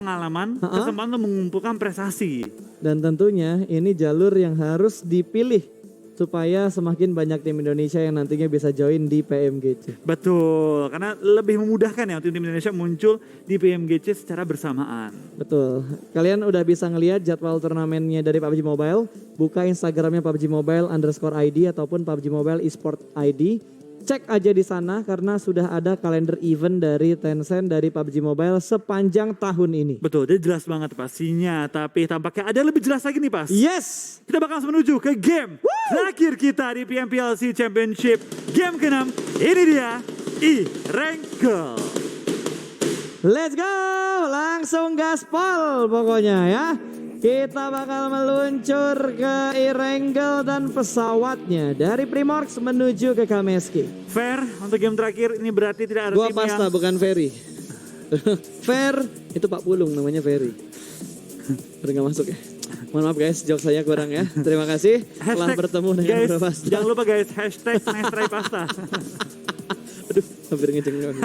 pengalaman, kesempatan untuk mengumpulkan prestasi. Dan tentunya ini jalur yang harus dipilih supaya semakin banyak tim Indonesia yang nantinya bisa join di PMGC. Betul, karena lebih memudahkan ya tim Indonesia muncul di PMGC secara bersamaan. Betul. Kalian udah bisa ngelihat jadwal turnamennya dari PUBG Mobile. Buka Instagramnya PUBG Mobile _ID ataupun PUBG Mobile eSport ID. Cek aja di sana karena sudah ada kalender event dari Tencent dari PUBG Mobile sepanjang tahun ini. Betul, dia jelas banget pastinya. Tapi tampaknya ada lebih jelas lagi nih Pas. Yes! Kita bakal menuju ke game terakhir kita di PMPLC Championship. Game ke-6, ini dia E-Rankle. Let's go! Langsung gaspol pokoknya ya. Kita bakal meluncur ke E-Rankle dan pesawatnya dari Primorx menuju ke Kameski. Fair untuk game terakhir ini berarti tidak ada Gua tim pasta yang... bukan Ferry. Fair itu Pak Pulung namanya Ferry. Udah gak masuk ya. Mohon maaf guys, jokes saya kurang ya. Terima kasih telah bertemu dengan guys, Bro Pasta. jangan lupa guys, hashtag nice try pasta. Aduh, hampir ngejengkel.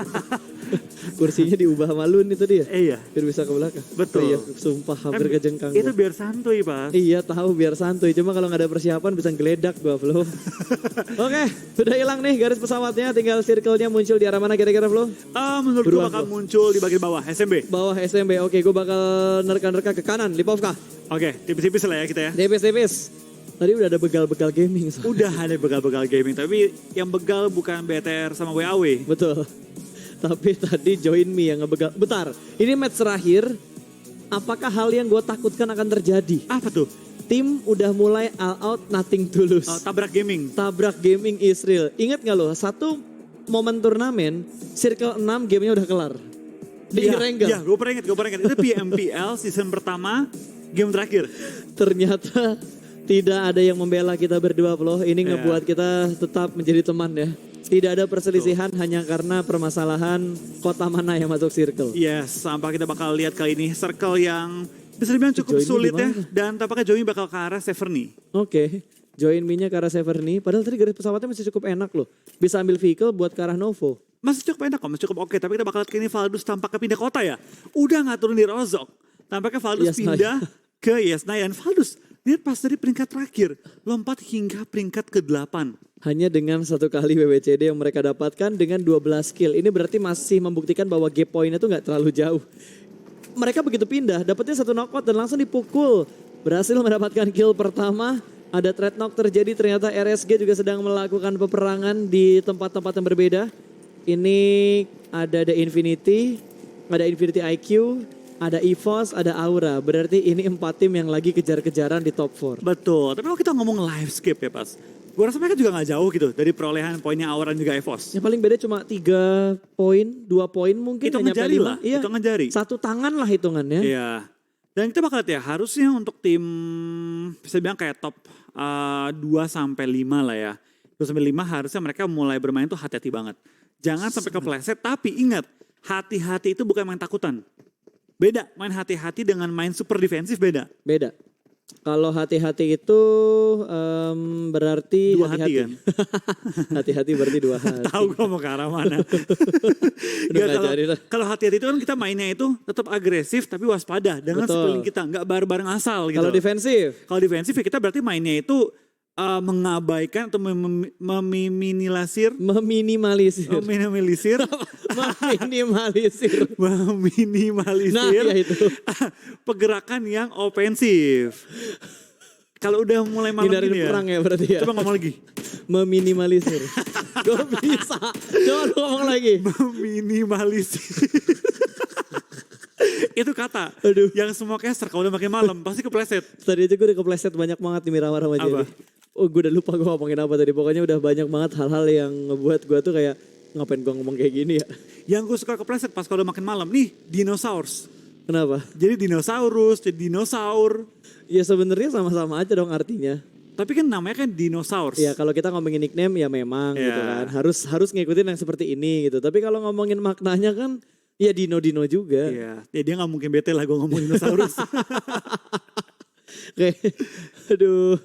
Kursinya diubah sama Lun itu dia. Iya. Biar bisa ke belakang. Betul. Oh, iya, sumpah hampir kejengkang. Itu gua. biar santuy Pak. Iya tahu biar santuy, cuma kalau nggak ada persiapan bisa geledak gua Flo. Oke, sudah hilang nih garis pesawatnya, tinggal circle-nya muncul di arah mana kira-kira Flo? Menurut gue Beruang, bakal Flo. muncul di bagian bawah, SMB. Bawah SMB, oke gue bakal nerka-nerka ke kanan, Lipovka. Oke, tipis-tipis lah ya kita ya. Tipis-tipis. Tadi udah ada begal-begal gaming. Udah ada begal-begal gaming, tapi yang begal bukan BTR sama WAW. Betul. Tapi tadi join me yang ngebegal. Bentar, ini match terakhir. Apakah hal yang gue takutkan akan terjadi? Apa tuh? Tim udah mulai all out, nothing tulus. Tabrak gaming. Tabrak gaming Israel. Ingat gak lo, satu momen turnamen, circle 6 gamenya udah kelar. Di E-Rankle. Iya, gue pernah ingat. Itu PMPL season pertama, game terakhir. Ternyata tidak ada yang membela kita berdua, Flo. Ini ngebuat kita tetap menjadi teman ya. Tidak ada perselisihan hanya karena permasalahan kota mana yang masuk circle. Yes, sampai kita bakal lihat kali ini circle yang bisa dibilang cukup Join sulit ya. gimana? Dan tampaknya Joey bakal ke arah Severny. Oke, join me-nya ke arah Severny. Padahal tadi garis pesawatnya masih cukup enak loh. Bisa ambil vehicle buat ke arah Novo. Masih cukup enak kok, masih cukup oke. Tapi kita bakal lihat kali ini Valdus tampaknya pindah kota ya. Udah gak turun di Rozok. Tampaknya Valdus Yesnaya. pindah ke Yesnaya. Dan Valdus, lihat pas dari peringkat terakhir. Lompat hingga peringkat ke-8. Hanya dengan satu kali WWCD yang mereka dapatkan dengan 12 kill. Ini berarti masih membuktikan bahwa gap point-nya tuh gak terlalu jauh. Mereka begitu pindah, dapatnya satu knockout dan langsung dipukul. Berhasil mendapatkan kill pertama. Ada threat knock terjadi, ternyata RSG juga sedang melakukan peperangan di tempat-tempat yang berbeda. Ini ada The Infinity, ada Infinity IQ, ada EVOS, ada Aura. Berarti ini 4 tim yang lagi kejar-kejaran di top 4. Betul, tapi kalau kita ngomong live skip ya Pas. Gue rasa mereka juga gak jauh gitu dari perolehan poinnya Aura dan juga EVOS. Yang paling beda cuma 3 poin, 2 poin mungkin. Hitungan nggak nyampe jari 5. lah, Iya. hitungan jari. Satu tangan lah hitungannya. Iya. Dan kita bakal lihat ya, harusnya untuk tim bisa bilang kayak top 2 sampai 5 lah ya. 2 sampai 5 harusnya mereka mulai bermain tuh hati-hati banget. Jangan sampai kepleset, tapi ingat, hati-hati itu bukan main takutan. Beda, main hati-hati dengan main super defensif beda. Beda. Kalau hati-hati itu berarti Dua hati hati-hati. kan? Hati-hati berarti 2 hati. Tahu gue mau ke arah mana. Udah Nggak, nggak jadi lah. kalau hati-hati itu kan kita mainnya itu tetap agresif tapi waspada dengan Betul. sekeliling kita. Nggak bareng-bareng asal gitu. Kalau defensif. Kalau defensif ya kita berarti mainnya itu mengabaikan atau meminimalisir. Meminimalisir. Meminimalisir. Meminimalisir. Meminimalisir. Nah ya itu. Pergerakan yang ofensif. Kalau udah mulai malam Hindarin gini ya. perang ya berarti ya. Coba ngomong lagi. Meminimalisir. Gak bisa. Coba lu ngomong lagi. Meminimalisir. Itu kata. Aduh. Yang semua caster kalau udah makin malam pasti kepleset. Tadi aja gue udah kepleset banyak banget di Miramar sama Apa? Jerry. Oh gue udah lupa gue ngomongin apa tadi. Pokoknya udah banyak banget hal-hal yang ngebuat gue tuh kayak ngapain gue ngomong kayak gini ya. Yang gue suka kepleset pas kalau udah makin malam nih dinosaurus. Kenapa? Jadi dinosaurus, jadi dinosaur. Ya sebenarnya sama-sama aja dong artinya. Tapi kan namanya kan dinosaurus. Ya kalau kita ngomongin nickname ya memang gitu Ya. kan. Harus ngikutin yang seperti ini gitu. Tapi kalau ngomongin maknanya kan ya dino-dino juga. Iya. Ya dia gak mungkin bete lah gue ngomong dinosaurus. Oke. Aduh.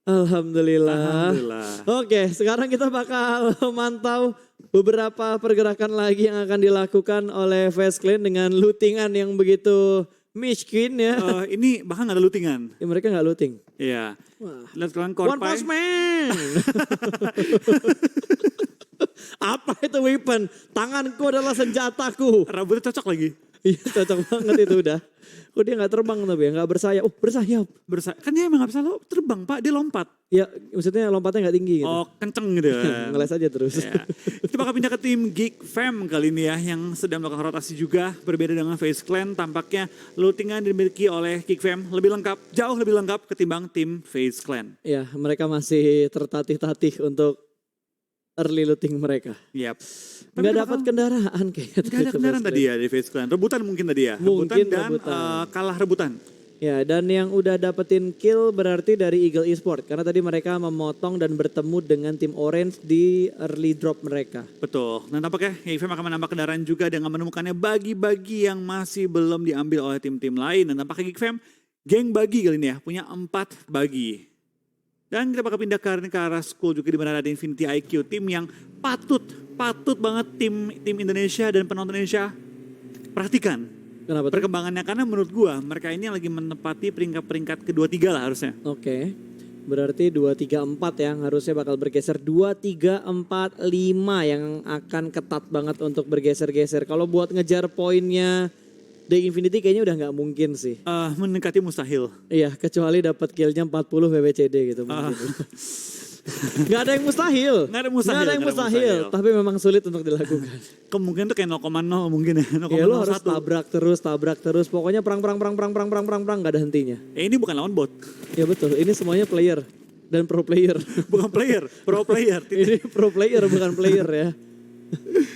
Alhamdulillah. Alhamdulillah. Oke, sekarang kita bakal mantau beberapa pergerakan lagi yang akan dilakukan oleh Fast Clan dengan lootingan yang begitu miskin ya. Ini bahkan gak ada lootingan. Ya, mereka nggak looting. Iya. Wah. Lihat kalian One Korpai. Punch Man. Apa itu weapon? Tanganku adalah senjataku. Rambutnya cocok lagi. Iya cocok banget itu udah. Oh dia nggak terbang tapi ya, nggak bersayap. Oh bersayap. Kan dia emang gak bisa terbang Pak, dia lompat. Ya maksudnya lompatnya nggak tinggi gitu. Oh kenceng gitu kan. Ngeles aja terus. Ya. Kita bakal pindah ke tim Geek Fam kali ini ya, yang sedang melakukan rotasi juga. Berbeda dengan Face Clan, tampaknya lootingan dimiliki oleh Geek Fam lebih lengkap, jauh lebih lengkap ketimbang tim Face Clan. Ya mereka masih tertatih-tatih untuk early looting mereka. Yap. Nggak dapat kendaraan kayaknya. Gak ada kendaraan tadi ya di Face Clan. Rebutan mungkin tadi ya. Mungkin rebutan dan rebutan. Kalah rebutan. Ya dan yang udah dapetin kill berarti dari Eagle Esport. Karena tadi mereka memotong dan bertemu dengan tim Orange di early drop mereka. Betul. Dan tampaknya Geek Fam akan menambah kendaraan juga dengan menemukannya bagi-bagi yang masih belum diambil oleh tim-tim lain. Dan tampaknya Geek Fam geng bagi kali ini ya, punya 4 bagi. Dan kita bakal pindah ke arah school juga di mana ada Infinity IQ, tim yang patut banget tim Indonesia dan penonton Indonesia perhatikan Kenapa tuh? perkembangannya, karena menurut gua mereka ini lagi menempati peringkat kedua tiga lah harusnya. Oke. Berarti 2, 3, 4 yang harusnya bakal bergeser. 2, 3, 4, 5 yang akan ketat banget untuk bergeser-geser. Kalau buat ngejar poinnya The Infinity kayaknya udah nggak mungkin sih. Mendekati mustahil. Iya, kecuali dapat killnya 40 WWCD gitu mungkin. Nggak ada yang mustahil. Nggak ada mustahil, Nggak ada yang nggak ada mustahil. mustahil. Tapi memang sulit untuk dilakukan. Kemungkinan tuh kayak 0,0 mungkin ya. 0,01. Ya lu harus tabrak terus. Pokoknya perang nggak ada hentinya. Ini bukan lawan bot. Ya betul. Ini semuanya player dan pro player. Bukan player, pro player. Ini pro player bukan player ya.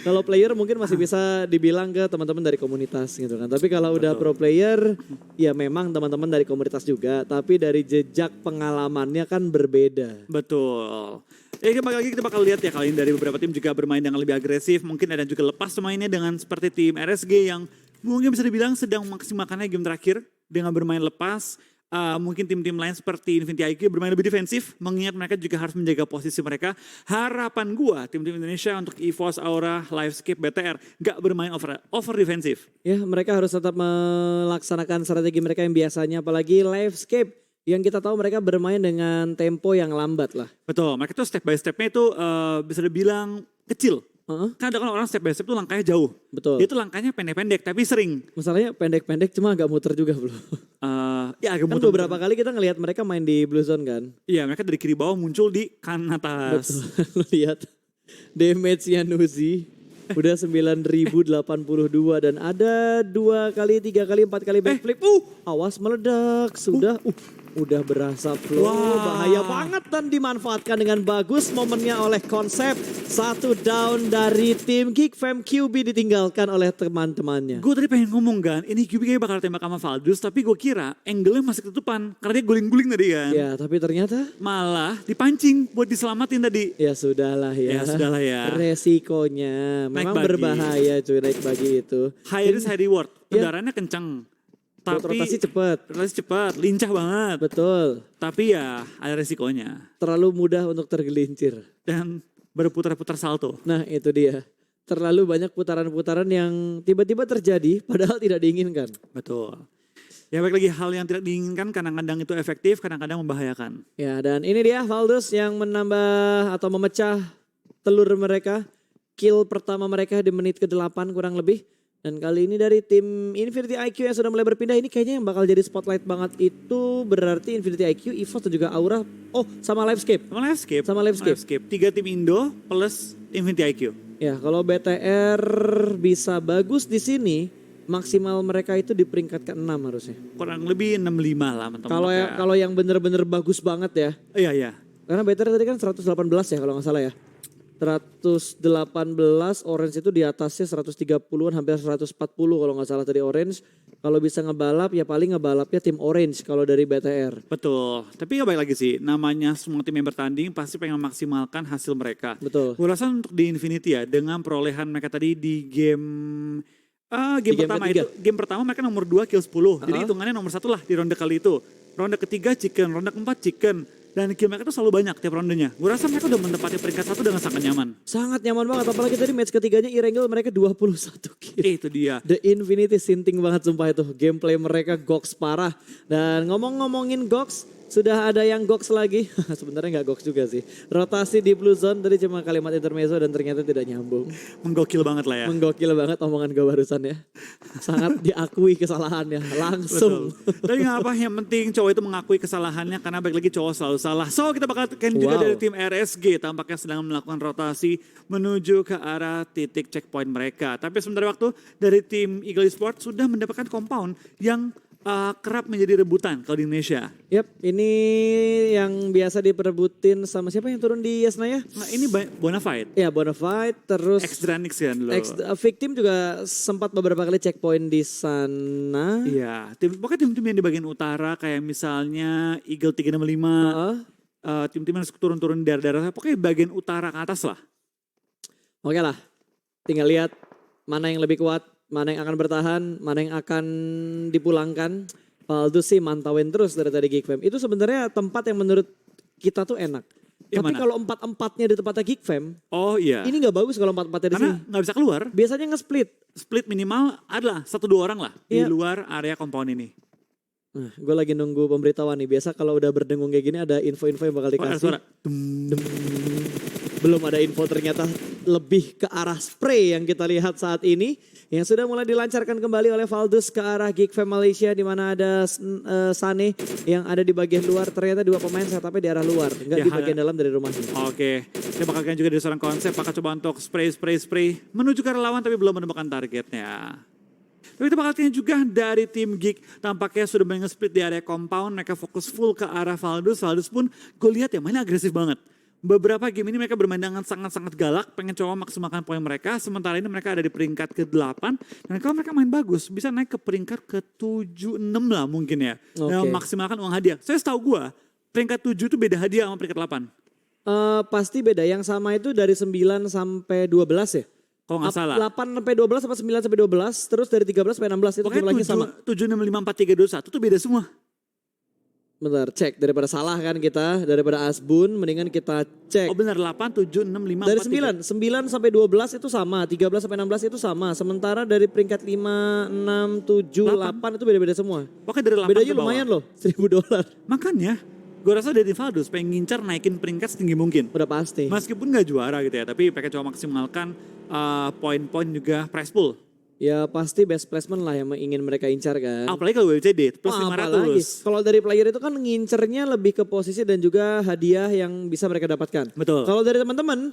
Kalau player mungkin masih bisa dibilang ke teman-teman dari komunitas gitu kan. Tapi kalau udah pro player ya memang teman-teman dari komunitas juga. Tapi dari jejak pengalamannya kan berbeda. Betul. Ya kita bakal lihat ya kali ini dari beberapa tim juga bermain dengan lebih agresif. Mungkin ada juga lepas pemainnya dengan seperti tim RSG yang mungkin bisa dibilang sedang memaksimalkannya game terakhir dengan bermain lepas. Mungkin tim-tim lain seperti Infinity IQ bermain lebih defensif, mengingat mereka juga harus menjaga posisi mereka. Harapan gua tim-tim Indonesia untuk EVOS, Aura, Livescape, BTR gak bermain over defensif. Ya mereka harus tetap melaksanakan strategi mereka yang biasanya, apalagi Livescape yang kita tahu mereka bermain dengan tempo yang lambat lah. Betul, mereka tuh step by stepnya itu bisa dibilang kecil. Kan ada orang step by step tuh langkahnya jauh. Betul. Dia tuh langkahnya pendek-pendek tapi sering. Masalahnya pendek-pendek cuma agak muter juga bro. Ya agak Kan muter. beberapa kali kita ngelihat mereka main di Blue Zone kan. Iya, mereka dari kiri bawah muncul di kanan atas. Betul. Lu lihat damage-nya Nuzi udah 9.082 dan ada 2 kali, 3 kali, 4 kali backflip. Awas meledak. Udah berasa flow. Wah. Bahaya banget dan dimanfaatkan dengan bagus momennya oleh Konsep. 1 down dari tim Geek Fam. QB ditinggalkan oleh teman-temannya. Gue tadi pengen ngomong kan, ini QB kayak bakal tembak sama Valdus, tapi gue kira angle-nya masih ketutupan karena dia guling-guling tadi kan. Ya tapi ternyata Malah dipancing buat diselamatin tadi. ya sudahlah ya. Ya sudahlah ya. Resikonya memang bagi. berbahaya cuy naik bagi itu. High risk, high reward. Ya. Kendaraannya kenceng. Buat Tapi rotasi cepat. rotasi cepat, lincah banget. Betul. Tapi ya ada resikonya. Terlalu mudah untuk tergelincir. Dan berputar-putar salto. Nah itu dia. Terlalu banyak putaran-putaran yang tiba-tiba terjadi padahal tidak diinginkan. Betul. Ya baik lagi, hal yang tidak diinginkan kadang-kadang itu efektif, kadang-kadang membahayakan. Ya dan ini dia Valdus yang menambah atau memecah telur mereka. Kill pertama mereka di menit ke-8 kurang lebih. Dan kali ini dari tim Infinity IQ yang sudah mulai berpindah, ini kayaknya yang bakal jadi spotlight banget itu berarti Infinity IQ, EVOS dan juga Aura. Oh sama Livescape. Sama Livescape. 3 tim Indo plus Infinity IQ. Ya kalau BTR bisa bagus di sini, maksimal mereka itu di peringkat ke-6 harusnya. Kurang lebih 65 lah teman-teman. Kalau yang bener-bener bagus banget ya. Iya. Karena BTR tadi kan 118 ya kalau nggak salah ya. 118, Orange itu di atasnya 130-an, hampir 140 kalau nggak salah tadi Orange. Kalau bisa ngebalap ya paling ngebalapnya tim Orange kalau dari BTR. Betul, tapi nggak baik lagi sih, namanya semua tim yang bertanding pasti pengen memaksimalkan hasil mereka. Betul. Gue rasa untuk di Infinity ya, dengan perolehan mereka tadi di game pertama ketiga. game pertama mereka nomor 2 kill 10. Jadi hitungannya nomor 1 lah di ronde kali itu. Ronde ketiga chicken, ronde keempat chicken. Dan kill mereka tuh selalu banyak tiap rondenya. Gue rasa mereka udah menempati peringkat 1 dengan sangat nyaman. Sangat nyaman banget, apalagi tadi match ketiganya Erangel mereka 21 kill. Itu dia. The Infinity sinting banget sumpah itu. Gameplay mereka goks parah. Dan ngomongin goks, sudah ada yang goks lagi. Sebenarnya nggak goks juga sih. Rotasi di Blue Zone tadi cuma kalimat intermezzo dan ternyata tidak nyambung. Menggokil banget lah ya. Menggokil banget omongan gue barusan ya. Sangat diakui kesalahannya langsung. Betul. Tapi nggak apa, yang penting cowok itu mengakui kesalahannya karena balik lagi cowok selalu salah. So kita bakal tekan juga dari tim RSG tampaknya sedang melakukan rotasi menuju ke arah titik checkpoint mereka. Tapi sementara waktu dari tim Eagle Esports sudah mendapatkan compound yang kerap menjadi rebutan kalau di Indonesia. Yap, ini yang biasa diperebutin sama siapa yang turun di Yesna ya? Nah ini Bonafide. Ya Bonafide, terus X-Dranix kan dulu. Victim juga sempat beberapa kali checkpoint di sana. Iya, pokoknya tim-tim yang di bagian utara kayak misalnya Eagle 365, tim-tim yang turun-turun di daerah-daerah, pokoknya bagian utara ke atas lah. Oke lah, tinggal lihat mana yang lebih kuat, mana yang akan bertahan, mana yang akan dipulangkan. Valdo sih mantauin terus dari tadi Geek Fam. Itu sebenarnya tempat yang menurut kita tuh enak. Yang Tapi mana? kalau 4-4-nya di tempatnya Geek Fam, Oh iya, ini nggak bagus kalau 4-4-nya di sini. karena nggak bisa keluar. Biasanya nge-split. Split minimal adalah 1-2 orang lah di Iya. luar area compound ini. Nah, gue lagi nunggu pemberitahuan nih. Biasa kalau udah berdengung kayak gini ada info-info yang bakal Oh, ada dikasih. suara. Belum ada info ternyata lebih ke arah spray yang kita lihat saat ini. Yang sudah mulai dilancarkan kembali oleh Valdus ke arah Geek Fam Malaysia. Di mana ada Sane yang ada di bagian luar. Ternyata 2 pemain setupnya di arah luar. Enggak Ya, di bagian dalam dari rumahnya. Oke, kita bakal juga dari seorang konsep, bakal coba untuk spray menuju ke arah lawan tapi belum menemukan targetnya. Tapi kita bakal tanya juga dari tim Geek, tampaknya sudah banyak split di area compound, mereka fokus full ke arah Valdus pun gue lihat ya mainnya agresif banget. Beberapa game ini mereka bermain dengan sangat-sangat galak, pengen coba maksimalkan poin mereka, sementara ini mereka ada di peringkat ke-8, dan kalau mereka main bagus, bisa naik ke peringkat ke-7-6 lah mungkin ya. Dan maksimalkan uang hadiah. Saya setahu gue, peringkat 7 itu beda hadiah sama peringkat 8. Pasti beda. Yang sama itu dari 9 sampai 12 ya? Kalau nggak salah. 8 sampai 12 sama 9 sampai 12, terus dari 13 sampai 16 itu Pokoknya jumlahnya sama. 7, 6, 5, 4, 3, 2, 1 itu beda semua. Bentar, cek. Daripada salah kan kita, daripada Asbun, mendingan kita cek. Oh benar, 8, 7, 6, 5, Dari 4, 9 sampai 12 itu sama, 13 sampai 16 itu sama. Sementara dari peringkat 5, 6, 7, 8 itu beda-beda semua. 3. Pokoknya dari 8 Bedanya ke bawah. lumayan loh, $1.000. Makanya, gue rasa dari Valdus pengen ngincar naikin peringkat setinggi mungkin. Udah pasti. Meskipun gak juara gitu ya, tapi mereka coba maksimalkan poin-poin juga prize pool. Ya pasti best placement lah yang ingin mereka incar kan. Apalagi kalau WCD plus Apalagi 500. kalau dari player itu kan ngincernya lebih ke posisi dan juga hadiah yang bisa mereka dapatkan. Betul. Kalau dari teman-teman,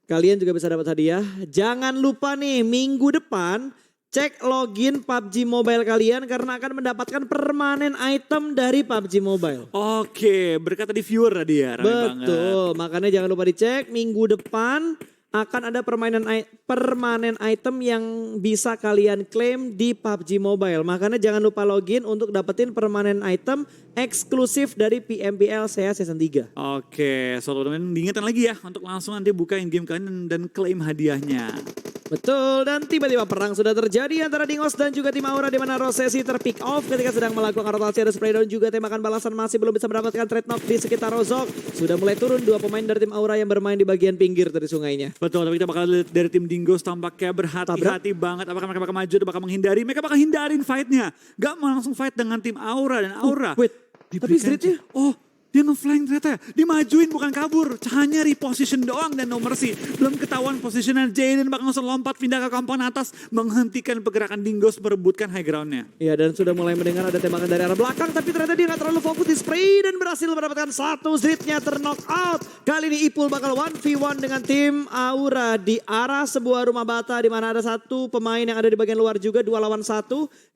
kalian juga bisa dapat hadiah. Jangan lupa nih minggu depan cek login PUBG Mobile kalian karena akan mendapatkan permanen item dari PUBG Mobile. Oke, berkata di viewer tadi ya, rame banget. Betul, makanya jangan lupa dicek minggu depan akan ada permanen item yang bisa kalian klaim di PUBG Mobile. Makanya jangan lupa login untuk dapetin permanen item eksklusif dari PMPL SEA Season 3. Oke, so teman-teman diingatkan lagi ya untuk langsung nanti buka in-game kalian dan klaim hadiahnya. Betul, dan tiba-tiba perang sudah terjadi antara Dingos dan juga tim Aura di mana Rosesi terpick off ketika sedang melakukan rotasi ada spray down juga tembakan balasan masih belum bisa mendapatkan trade knock di sekitar Rozok. Sudah mulai turun 2 pemain dari tim Aura yang bermain di bagian pinggir dari sungainya. Betul, tapi kita bakal lihat dari tim Dingos tampaknya berhati-hati banget. Apakah mereka bakal maju atau bakal menghindari? Mereka bakal hindarin fight-nya. Gak mau langsung fight dengan tim Aura dan Aura. Wait, tapi Streetnya? Oh, dia nge-flying ternyata. Dimajuin bukan kabur. Hanya reposition doang dan no mercy. Belum ketahuan positionnya Jaden bakal langsung lompat pindah ke compound atas. Menghentikan pergerakan Dingos merebutkan high ground-nya. Ya dan sudah mulai mendengar ada tembakan dari arah belakang. Tapi ternyata dia gak terlalu fokus di spray dan berhasil mendapatkan satu Zritnya terknock out. Kali ini Ipul bakal 1v1 dengan tim Aura di arah sebuah rumah bata. Di mana ada satu pemain yang ada di bagian luar juga 2 lawan 1.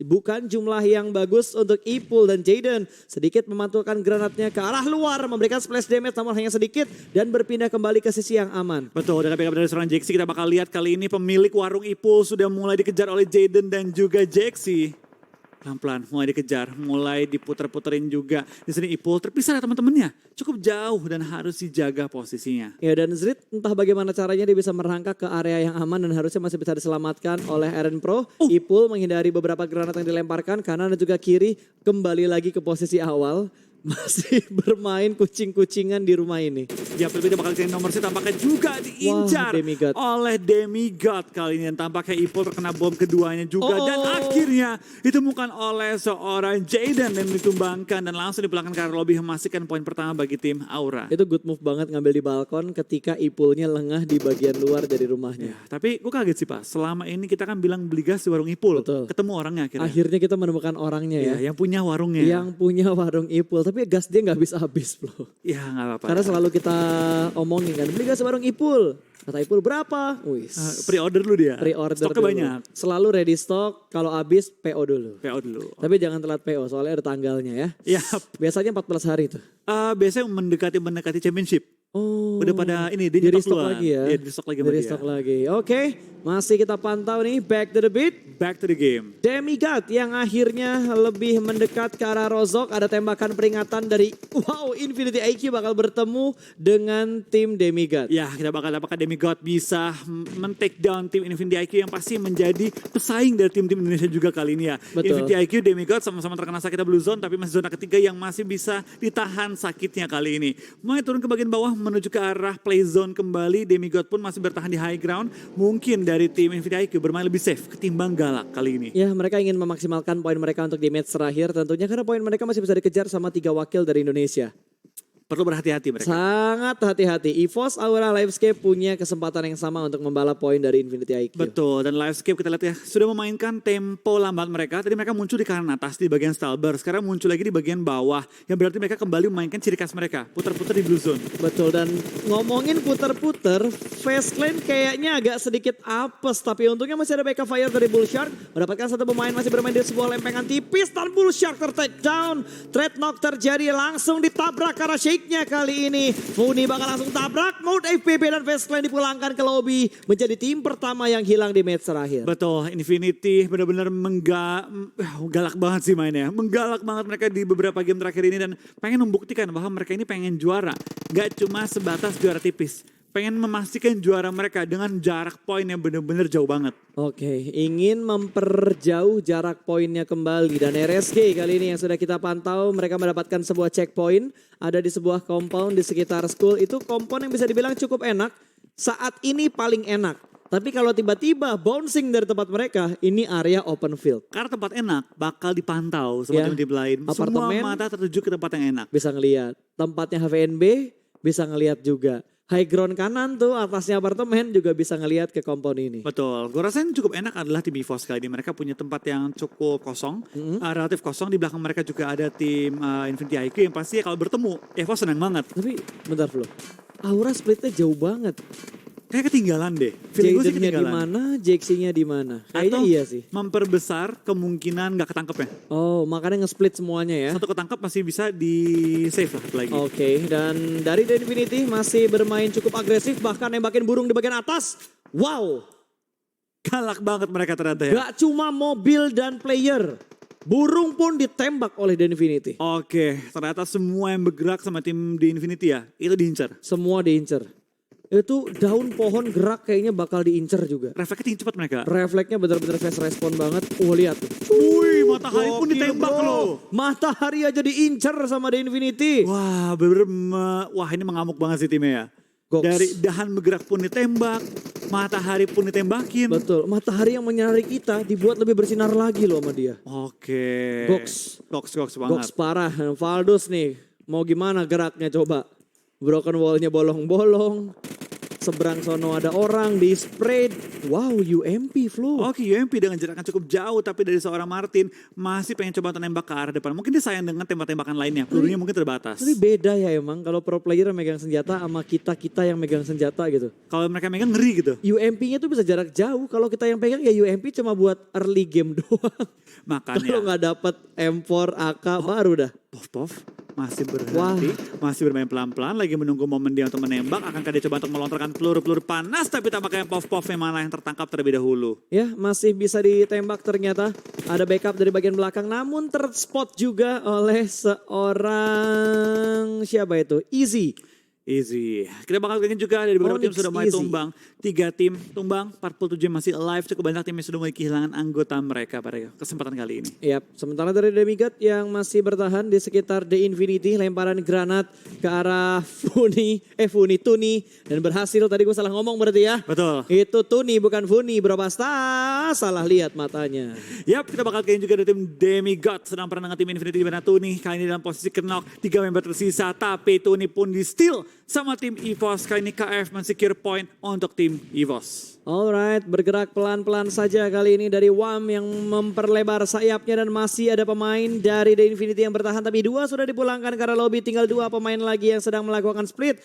Bukan jumlah yang bagus untuk Ipul dan Jaden. Sedikit memantulkan granatnya ke arah luar, memberikan splash damage namun hanya sedikit dan berpindah kembali ke sisi yang aman. Betul, dan backup dari seorang Jaxi kita bakal lihat kali ini pemilik warung Ipul sudah mulai dikejar oleh Jaden dan juga Jaxi. Pelan-pelan mulai dikejar, mulai diputer-puterin juga. Di sini Ipul terpisah dari teman-temannya, cukup jauh dan harus dijaga posisinya. Ya dan Zrit entah bagaimana caranya dia bisa merangkak ke area yang aman dan harusnya masih bisa diselamatkan oleh Eren Pro. Ipul menghindari beberapa granat yang dilemparkan kanan dan juga kiri, kembali lagi ke posisi awal. masih bermain kucing-kucingan di rumah ini. Ya, Pilpita bakal jadi nomor sih tampaknya juga diincar Demigod. oleh Demigod kali ini. Dan tampaknya Ipul terkena bom keduanya juga. Oh. Dan akhirnya ditemukan oleh seorang Jaden dan ditumbangkan. Dan langsung di belakang Karl Lobby memastikan poin pertama bagi tim Aura. Itu good move banget ngambil di balkon ketika Ipulnya lengah di bagian luar dari rumahnya. Ya, tapi gue kaget sih Pak. Selama ini kita kan bilang beli gas di warung Ipul. Betul. Ketemu orangnya akhirnya. Akhirnya kita menemukan orangnya ya. Ya, yang punya warungnya. Yang punya warung Ipul. Tapi gas dia nggak habis-habis loh. Ya nggak apa-apa. Karena selalu kita omongin kan, beli gas warung Ipul. Kata Ipul berapa? Wis. Pre-order dulu dia. Pre-order Stoknya dulu. banyak. Selalu ready stock, kalau habis PO dulu. PO dulu. Tapi jangan telat PO, soalnya ada tanggalnya ya. Ya, Biasanya 14 hari tuh. biasanya mendekati championship. Oh. Udah pada ini dia Di nyetok restock duluan. lagi ya. Iya, di restock lagi sama Di dia. restock lagi. Oke, masih kita pantau nih back to the beat. Back to the game. Demigod yang akhirnya lebih mendekat ke arah Rozok. Ada tembakan peringatan dari Infinity IQ bakal bertemu dengan tim Demigod. Ya, kita bakal apakah Demigod bisa men-take down tim Infinity IQ yang pasti menjadi pesaing dari tim-tim Indonesia juga kali ini ya. Betul. Infinity IQ, Demigod sama-sama terkena sakitnya Blue Zone tapi masih zona ketiga yang masih bisa ditahan sakitnya kali ini. Mulai turun ke bagian bawah menuju ke arah play zone kembali. Demigod pun masih bertahan di high ground. Mungkin dari tim Infinity IQ bermain lebih safe ketimbang Galak kali ini. Ya, mereka ingin memaksimalkan poin mereka untuk di match terakhir tentunya karena poin mereka masih bisa dikejar sama 3 wakil dari Indonesia. Perlu berhati-hati mereka. Sangat hati-hati. EVOS Aura Livescape punya kesempatan yang sama untuk membalap poin dari Infinity IQ. Betul, dan Livescape kita lihat ya, sudah memainkan tempo lambat mereka. Tadi mereka muncul di kanan atas di bagian Stalber, sekarang muncul lagi di bagian bawah. Yang berarti mereka kembali memainkan ciri khas mereka, putar-putar di Blue Zone. Betul, dan ngomongin puter-puter, Fastlane kayaknya agak sedikit apes. Tapi untungnya masih ada backup fire dari Bullshark. Mendapatkan satu pemain masih bermain di sebuah lempengan tipis. Dan Bullshark ter-take down. Dreadnought terjadi langsung ditabrak karena shake-nya kali ini. Funi bakal langsung tabrak. Mode FPB dan Fastlane dipulangkan ke lobby. Menjadi tim pertama yang hilang di match terakhir. Betul, Infinity benar-benar galak banget sih mainnya. Menggalak banget mereka di beberapa game terakhir ini dan pengen membuktikan bahwa mereka ini pengen juara. Gak cuma sebatas juara tipis. Pengen memastikan juara mereka dengan jarak poin yang benar-benar jauh banget. Oke, ingin memperjauh jarak poinnya kembali. Dan RSG kali ini yang sudah kita pantau, mereka mendapatkan sebuah checkpoint. Ada di sebuah compound di sekitar school. Itu compound yang bisa dibilang cukup enak. Saat ini paling enak. Tapi kalau tiba-tiba bouncing dari tempat mereka, ini area open field. Karena tempat enak bakal dipantau sama Ya, tim-tim lain. Semua apartemen. mata tertuju ke tempat yang enak. Bisa ngelihat. Tempatnya HVNB bisa ngelihat juga. High ground kanan tuh atasnya apartemen juga bisa ngelihat ke compound ini. Betul, gue rasain cukup enak adalah tim EVOS kali ini. Mereka punya tempat yang cukup kosong, relatif kosong. Di belakang mereka juga ada tim Infinity IQ yang pasti kalau bertemu, EVOS senang banget. Tapi bentar Flo, aura splitnya jauh banget. Kayak ketinggalan deh, feeling gue sih Jadennya di ketinggalan. mana, Jaxi-nya di mana? Kayaknya Atau iya sih. memperbesar kemungkinan gak ketangkepnya. Oh, makanya nge-split semuanya ya. Satu ketangkep masih bisa di save lah lagi. Oke, dan dari The Infinity masih bermain cukup agresif, bahkan nembakin burung di bagian atas. Wow, Galak banget mereka ternyata ya. gak cuma mobil dan player. Burung pun ditembak oleh The Infinity. Oke, ternyata semua yang bergerak sama tim di Infinity ya, itu diincar. Semua diincer. Itu daun pohon gerak kayaknya bakal diincer juga. Refleksnya tinggi cepat mereka. Refleksnya benar-benar fast respon banget. Lihat tuh. Wih, matahari pun Gokil, ditembak bro. loh. Matahari aja diincer sama The Infinity. Wah, bener-bener wah ini mengamuk banget sih timnya ya. Goks. Dari dahan bergerak pun ditembak, matahari pun ditembakin. Betul, matahari yang menyinari kita dibuat lebih bersinar lagi loh sama dia. Oke. Goks. Goks banget. Goks parah. Valdus nih, mau gimana geraknya coba. Broken wall-nya bolong-bolong. Seberang sono ada orang di spray. Wow, UMP Flo. Oke, UMP dengan jarak yang cukup jauh tapi dari seorang Martin masih pengen coba untuk nembak ke arah depan. Mungkin dia sayang dengan tembak-tembakan lainnya. Pelurunya mungkin terbatas. Tapi beda ya emang kalau pro player yang megang senjata sama kita-kita yang megang senjata gitu. Kalau mereka megang ngeri gitu. UMP-nya tuh bisa jarak jauh. Kalau kita yang pegang ya UMP cuma buat early game doang. Makanya Kalau nggak dapet M4 AK baru dah. Pov masih berhenti, masih bermain pelan-pelan, lagi menunggu momen dia untuk menembak. Akankah dia coba untuk melontarkan peluru-peluru panas, tapi tampaknya Pov yang mana yang tertangkap terlebih dahulu. Ya masih bisa ditembak ternyata. Ada backup dari bagian belakang namun terspot juga oleh seorang siapa itu? Easy. Easy. Kita bakal lihat juga dari beberapa tim Onyx sudah mulai easy. tumbang. 3 tim tumbang, 47 masih alive. Cukup banyak tim yang sudah mulai kehilangan anggota mereka pada kesempatan kali ini. Yap, sementara dari Demigod yang masih bertahan di sekitar The Infinity, lemparan granat ke arah Tuni, dan berhasil. Tadi gue salah ngomong berarti ya. Betul. Itu Tuni bukan Funi, Bro Basta, salah lihat matanya. Yap, kita bakal kayaknya juga dari tim Demigod. Sedang perang dengan tim Infinity di mana Tuni kali ini dalam posisi knock. 3 member tersisa, tapi Tuni pun di steal sama tim EVOS. Kali ini KF mensecure point untuk tim EVOS. Alright, bergerak pelan-pelan saja kali ini dari WAM yang memperlebar sayapnya dan masih ada pemain dari The Infinity yang bertahan. Tapi 2 sudah dipulangkan karena lobby, tinggal 2 pemain lagi yang sedang melakukan split.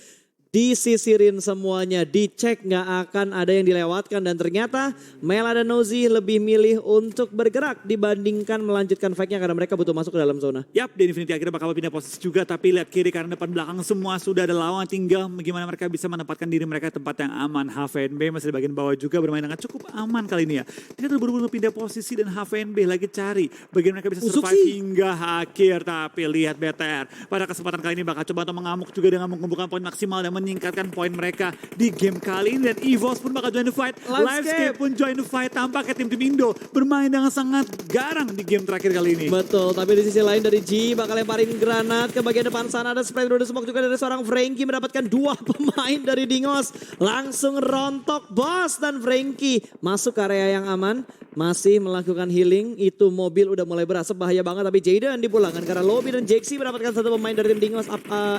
Disisirin semuanya, dicek nggak akan ada yang dilewatkan dan ternyata Mela dan Nozi lebih milih untuk bergerak dibandingkan melanjutkan fight-nya karena mereka butuh masuk ke dalam zona. Yap, di Infinity akhirnya bakal pindah posisi juga, tapi lihat kiri karena depan belakang semua sudah ada lawan, tinggal bagaimana mereka bisa menempatkan diri mereka di tempat yang aman. HVNB masih di bagian bawah juga bermain dengan cukup aman kali ini ya. Dia terburu-buru pindah posisi dan HVNB lagi cari bagaimana mereka bisa survive hingga akhir, tapi lihat BTR pada kesempatan kali ini bakal coba untuk mengamuk juga dengan mengumpulkan poin maksimal dan meningkatkan poin mereka di game kali ini. Dan EVOS pun bakal join the fight, Livescape pun join the fight. Tampaknya tim-tim Indo bermain dengan sangat garang di game terakhir kali ini. Betul, tapi di sisi lain dari G bakal lemparin granat ke bagian depan sana. Ada spread through the smoke juga dari seorang Frankie mendapatkan 2 pemain dari Dingos. Langsung rontok bos dan Frankie masuk ke area yang aman. Masih melakukan healing, itu mobil udah mulai berasa bahaya banget. Tapi Jaden dipulangkan karena lobby dan Jexi mendapatkan 1 pemain dari tim Dingos.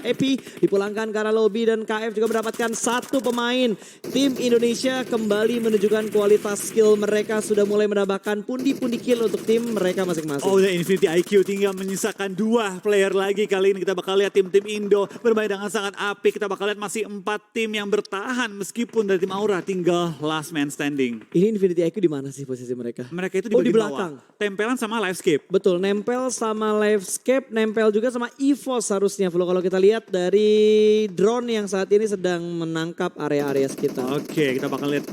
Epi dipulangkan karena lobby dan KF juga mendapatkan 1 pemain. Tim Indonesia kembali menunjukkan kualitas skill mereka. Sudah mulai menambahkan pundi-pundi kill untuk tim mereka masing-masing. Oh, udah Infinity IQ tinggal menyisakan 2 player lagi. Kali ini kita bakal lihat tim-tim Indo bermain dengan sangat apik. Kita bakal lihat masih 4 tim yang bertahan meskipun dari tim Aura tinggal last man standing. Ini Infinity IQ di mana sih posisi mereka? Mereka itu di Oh, bagian di belakang. bawah. Tempelan sama Livescape. Betul, nempel sama Livescape, nempel juga sama EVOS harusnya. Flo, kalau kita lihat dari drone yang saat ini sedang menangkap area-area sekitar. Oke, kita bakal lihat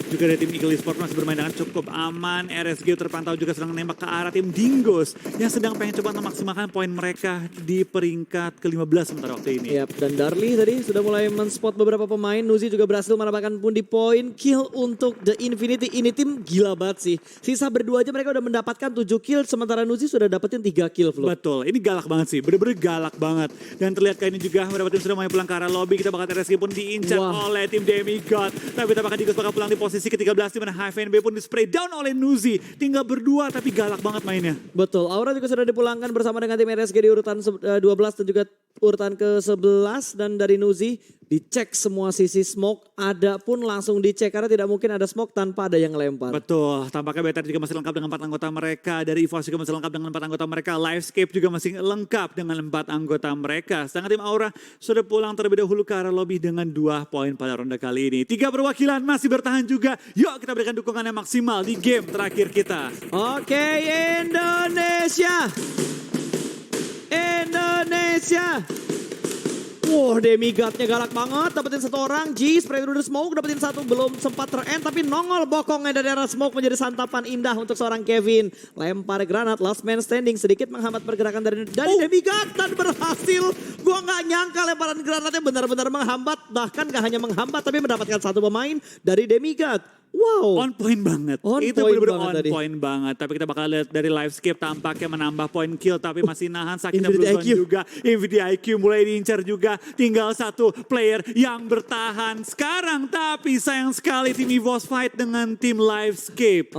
juga dari tim Eagle Esports masih bermain dengan cukup aman. RSG terpantau juga sedang menembak ke arah tim Dingos yang sedang pengen coba memaksimalkan poin mereka di peringkat ke-15 sementara waktu ini. Yap, dan Darli tadi sudah mulai men-spot beberapa pemain. Nuzi juga berhasil mendapatkan pundi poin kill untuk The Infinity. Ini tim gila banget sih. Sisa berdua aja mereka udah mendapatkan 7 kill, sementara Nuzi sudah dapetin 3 kill, Flo. Betul, ini galak banget sih, bener-bener galak banget. Dan terlihat kali ini juga beberapa tim sudah mulai pulang ke arah lobby. Kita bakal RSG pun diincar oleh tim Demigod. Tapi tampaknya Digos bakal pulang di posisi ke-13 di mana HVNB pun di spray down oleh Nuzi. Tinggal berdua tapi galak banget mainnya. Betul, Aura juga sudah dipulangkan bersama dengan tim RSG di urutan 12 dan juga urutan ke-11. Dan dari Nuzi dicek semua sisi smoke, ada pun langsung dicek karena tidak mungkin ada smoke tanpa ada yang ngelempar. Betul, tampaknya BTR juga masih lengkap dengan 4 anggota mereka. Dari EVOS juga masih lengkap dengan 4 anggota mereka. Livescape juga masih lengkap dengan 4 anggota mereka. Sedangkan tim Aura sudah pulang terlebih dahulu ke arah lobby dengan 2 poin pada ronde kali ini. 3 perwakilan masih bertahan juga. Yuk kita berikan dukungan yang maksimal di game terakhir kita. Oke, Indonesia. Indonesia. Wah, Demigod-nya galak banget, dapetin 1 orang. G, spray through the smoke, dapetin 1, belum sempat ter-end, tapi nongol bokongnya dari arah smoke menjadi santapan indah untuk seorang Kevin. Lempar granat, last man standing, sedikit menghambat pergerakan dari Demigod dan berhasil. Gua nggak nyangka lemparan granatnya benar-benar menghambat, bahkan gak hanya menghambat, tapi mendapatkan 1 pemain dari Demigod. Wow. On point banget. On Itu point benar-benar banget on tadi. point banget. Tapi kita bakal lihat dari Livescape tampaknya menambah poin kill. Tapi masih nahan Sakina Infinity Blue Zone IQ. juga. Infinity IQ mulai diincar juga. Tinggal 1 player yang bertahan sekarang. Tapi sayang sekali tim EVOS fight dengan tim Livescape.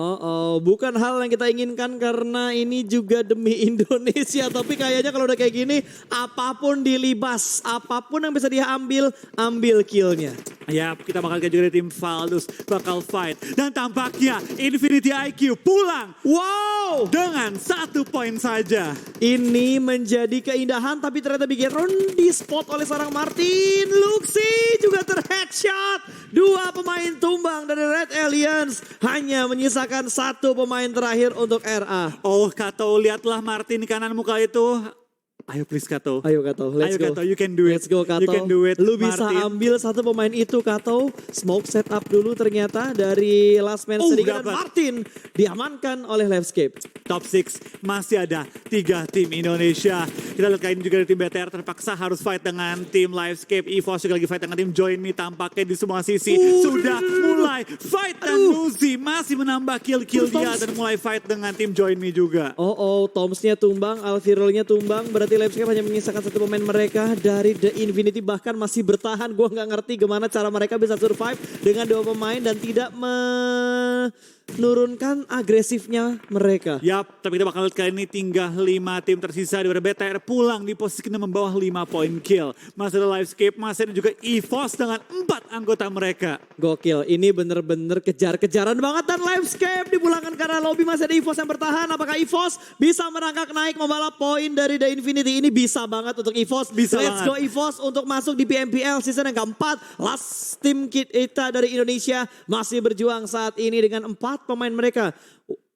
Bukan hal yang kita inginkan karena ini juga demi Indonesia. Tapi kayaknya kalau udah kayak gini, apapun dilibas, apapun yang bisa dia ambil, ambil killnya. Ya, kita bakal lihat juga dari tim Valdus bakal fight. Dan tampaknya Infinity IQ pulang. Wow! Dengan 1 poin saja. Ini menjadi keindahan, tapi ternyata Bigetron di spot oleh seorang Martin. Luxi juga terheadshot. 2 pemain tumbang dari Red Alliance. Hanya menyisakan 1 pemain terakhir untuk RA. Oh, Kato, lihatlah Martin di kanan muka itu. Ayo please Kato. Ayo Kato, let's Ayo go. Kato, you can do it. Let's go Kato. You can do it. Lu bisa Martin. ambil satu pemain itu Kato. Smoke setup dulu ternyata dari last man sedikit dan dapat. Martin diamankan oleh Livescape. Top 6 masih ada 3 tim Indonesia. Kita lihat kali ini juga dari tim BTR terpaksa harus fight dengan tim Livescape. EVOS juga lagi fight dengan tim Join Me, tampaknya di semua sisi sudah mulai fight. Dan Luzi masih menambah kill-kill dia dan mulai fight dengan tim Join Me juga. Toms-nya tumbang, Alvirol-nya tumbang. Berarti Livescape hanya menyisakan satu pemain mereka dari The Infinity, bahkan masih bertahan. Gue nggak ngerti gimana cara mereka bisa survive dengan 2 pemain dan tidak menurunkan agresifnya mereka. Yap, tapi kita bakal lihat kali ini tinggal 5 tim tersisa di mana BTR pulang di posisi ke-6 membawa 5 poin kill. Masih ada Livescape, masih ada juga EVOS dengan 4 anggota mereka. Gokil, ini bener-bener kejar-kejaran banget dan Livescape dipulangkan karena lobby masih ada EVOS yang bertahan. Apakah EVOS bisa merangkak naik membalap poin dari The Infinity? Ini bisa banget untuk EVOS. Bisa Let's banget. go EVOS untuk masuk di PMPL season yang keempat. Last tim kita dari Indonesia masih berjuang saat ini dengan 4 pemain mereka.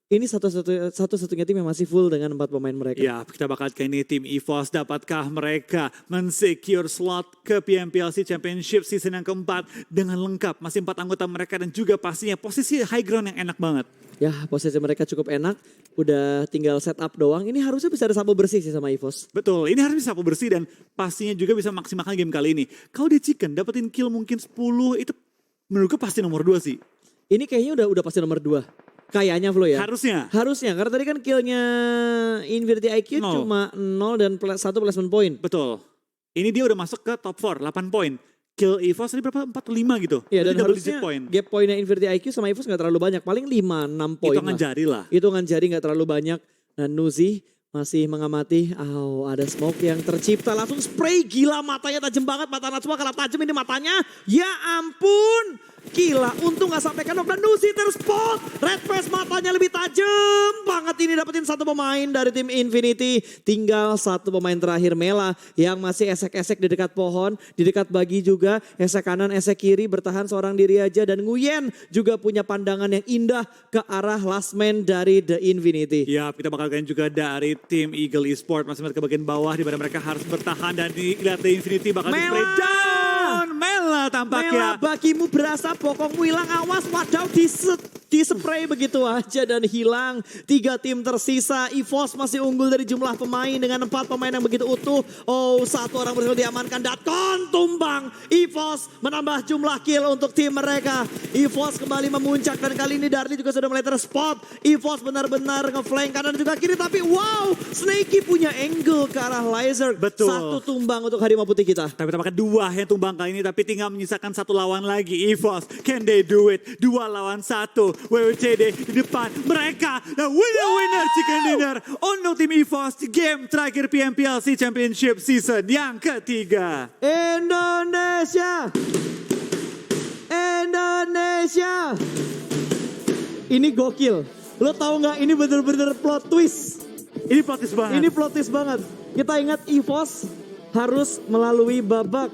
Ini satu-satunya tim yang masih full dengan 4 pemain mereka. Ya, kita bakal ke ini tim EVOS. Dapatkah mereka men-secure slot ke PMPLC Championship season yang keempat dengan lengkap. Masih 4 anggota mereka dan juga pastinya posisi high ground yang enak banget. Ya, posisi mereka cukup enak. Udah tinggal setup doang. Ini harusnya bisa ada sapu bersih sih sama EVOS. Betul, ini harus bisa sapu bersih dan pastinya juga bisa maksimalkan game kali ini. Kalau di Chicken dapetin kill mungkin 10, itu menurutku pasti nomor 2 sih. Ini kayaknya udah pasti nomor 2. Kayaknya Flo ya. Harusnya. Karena tadi kan killnya Infinity IQ cuma 0 dan 1 placement point. Betul. Ini dia udah masuk ke top 4, 8 poin. Kill EVOS tadi berapa? 4 atau 5 gitu. Iya, dan Jadi double harusnya digit point. gap poinnya Infinity IQ sama EVOS gak terlalu banyak. Paling 5-6 poin Hitungan jari lah. Hitungan jari gak terlalu banyak. Dan Nuzi masih mengamati. Ada smoke yang tercipta. Langsung spray, gila matanya tajam banget. Mata Natsuma kalau tajam ini matanya. Ya ampun. Gila, untung gak sampai kenok dan Nuzi terspot. Red Face matanya lebih tajam banget ini dapetin 1 pemain dari tim Infinity. Tinggal 1 pemain terakhir Mela yang masih esek-esek di dekat pohon. Di dekat bagi juga, esek kanan, esek kiri bertahan seorang diri aja. Dan Nguyen juga punya pandangan yang indah ke arah last man dari The Infinity. Ya, kita bakal lihat juga dari tim Eagle Esport masih ke bagian bawah di mana mereka harus bertahan dan dilihat The Infinity bakal di-spray down. Mela tampaknya. Mela bagimu berasa pokokmu hilang, awas wadaw di-spray begitu aja dan hilang. 3 tim tersisa, EVOS masih unggul dari jumlah pemain dengan 4 pemain yang begitu utuh. 1 orang berhasil diamankan, Datkon tumbang. EVOS menambah jumlah kill untuk tim mereka. EVOS kembali memuncak dan kali ini Darli juga sudah mulai terspot. EVOS benar-benar ngeflank kanan juga kiri tapi wow, Snakey punya angle ke arah Laser. Betul. 1 tumbang untuk Harimau Putih kita. Tapi tampaknya 2 yang tumbang kali ini tapi tinggal menyisakan 1 lawan lagi. EVOS, can they do it? 2 lawan 1. WWCD di depan mereka. The winner chicken dinner untuk tim EVOS di game terakhir PMPLC Championship season yang ketiga. Indonesia. Ini gokil. Lo tahu nggak ini bener-bener plot twist. Ini plot twist banget. Ini plot twist banget. Kita ingat EVOS harus melalui babak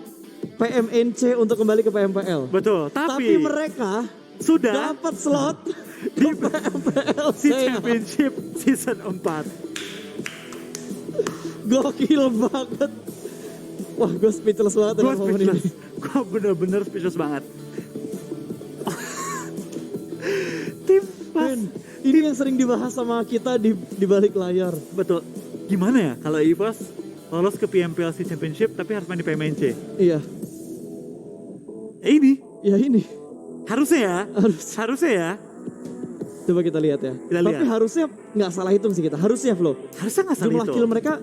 PMNC untuk kembali ke PMPL. Betul, Tapi mereka sudah dapat slot di PMPL Championship season 4. Gokil banget. Wah, gue speechless banget dengan momen ini. Gue bener-bener speechless banget. Tim Men, ini yang sering dibahas sama kita di balik layar. Betul. Gimana ya kalau EVOS lolos ke PMPLC Championship tapi harus main di PMNC? Iya. Ini Ini. harusnya ya. Harusnya ya. Coba kita lihat ya. Kita Tapi lihat. harusnya nggak salah hitung sih kita. Harusnya Flo. Harusnya nggak salah Jumlah itu. kill mereka